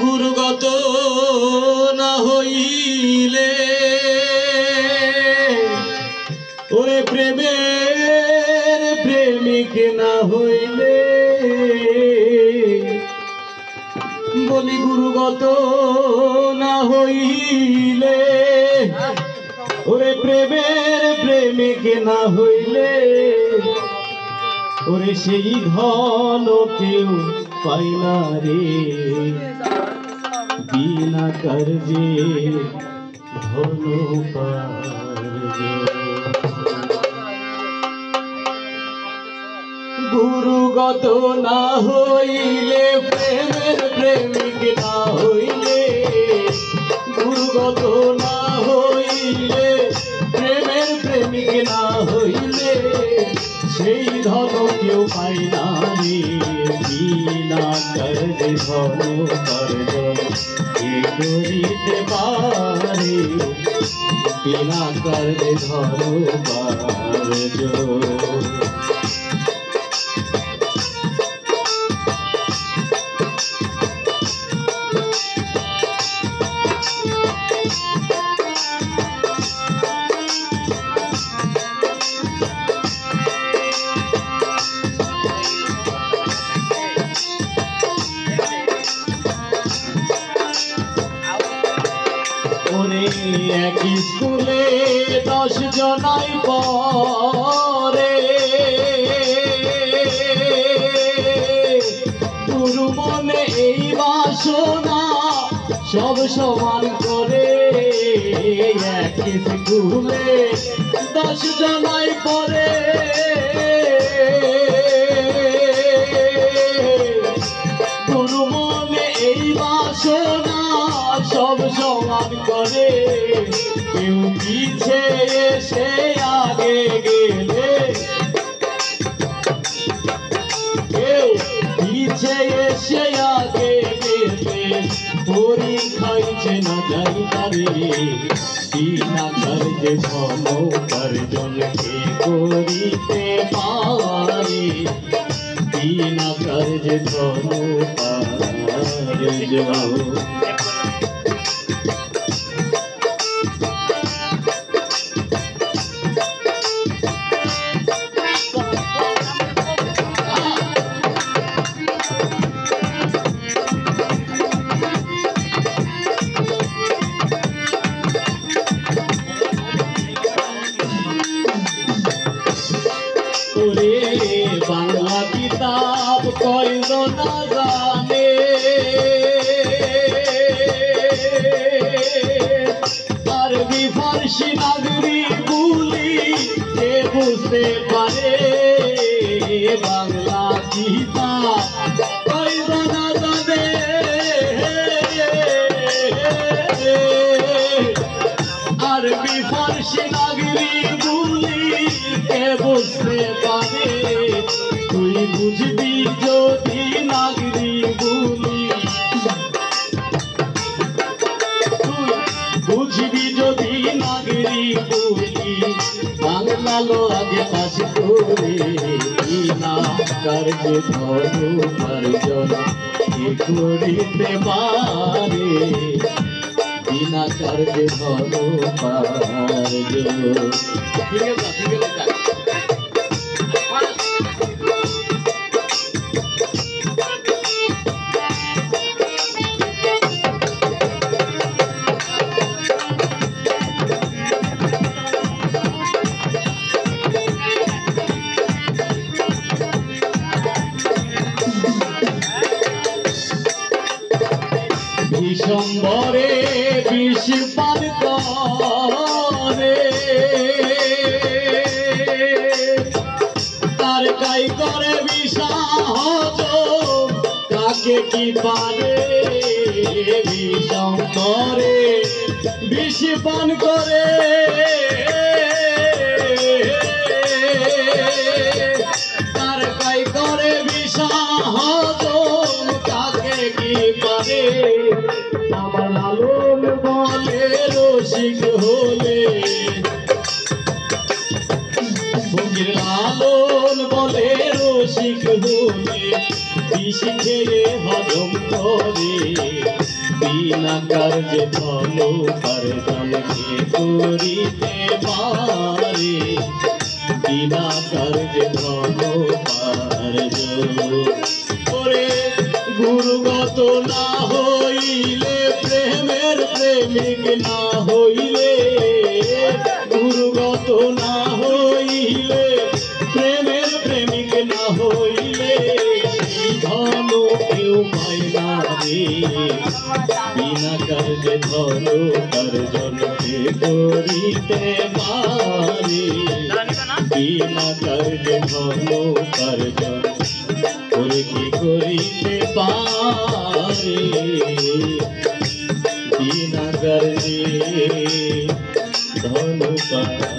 গুরুগত না হইলে ওরে প্রেমের প্রেমিক না হইলে বলি গুরুগত না হইলে ওরে প্রেমের প্রেমিক না হইলে ওরে সেই ধন কেউ পাই না রে বিনা কার্যে ধন গুরুগত না হইলে প্রেমের প্রেমিক না হইলে গুরুগত না হইলে প্রেমের প্রেমিক না হইলে সেই ধন কেউ পাই না রে বিনা কার্যে ধন কার্য কে করিতে পারে বিনা কার্যে ধন কার্য এক স্কুলে 10 জনাই পড়ে গুরু মনে এই বাসনা সব সমান করে এক স্কুলে 10 জনাই পড়ে গুরু মনে এই বাসনা সব সমান করে কেউ পিছে এসে আগে গেলে কেউ পিছে এসে আগে গেলে পরীক্ষাইছে না যাই পারে বিনা কার্যে ধন কার্যন কে করিতে পারে বিনা কার্যে ধন কার্য বাংলা কিতাব কয়জন না জানে আরবি ফার্সি নাগরি বুলি কে বুঝতে পারে বাংলা কিতাব কয়জন না জানে আরবি ফার্সি নাগরি বুলি কে বুঝতে পারে তুই বুঝবি যদি নাগরি বলি তুই বুঝবি যদি নাগরি বলি বাংলা লো আগে পাশ করে বিনা কার্যে ধন কার্যন কে করিতে পারে বিনা কার্যে ধন কার্য ঠিক আছে বিশ্বম্বরে বিষ পান করে তার কাই করে বিষাহজ কাকে কি পারে বিশ্বম্বরে বিষ পান করে তার কাই করে বিষাহজ কাকে কি পারে আমার লালন বলে রসিক হলে ফকির লালন বলে রসিক হলে বিষ খেয়ে হজম করে বিনা কার্যে ধন উপার্জন কে করিতে পারে বিনা কার্যে ধন উপার্জন ওরে গুরুগত না হইলে প্রেমের প্রেমিক না হইলে গুরুগত না হইলে প্রেমের প্রেমিক না হইলে সেই ধন কেউ পায় না রে বিনা কার্যে ধন উপার্জন কে করিতে পারে বিনা কার্যে ধন উপার্জন ওরে কি করিতে পারে বিনা কার্যে ধন উপার্জন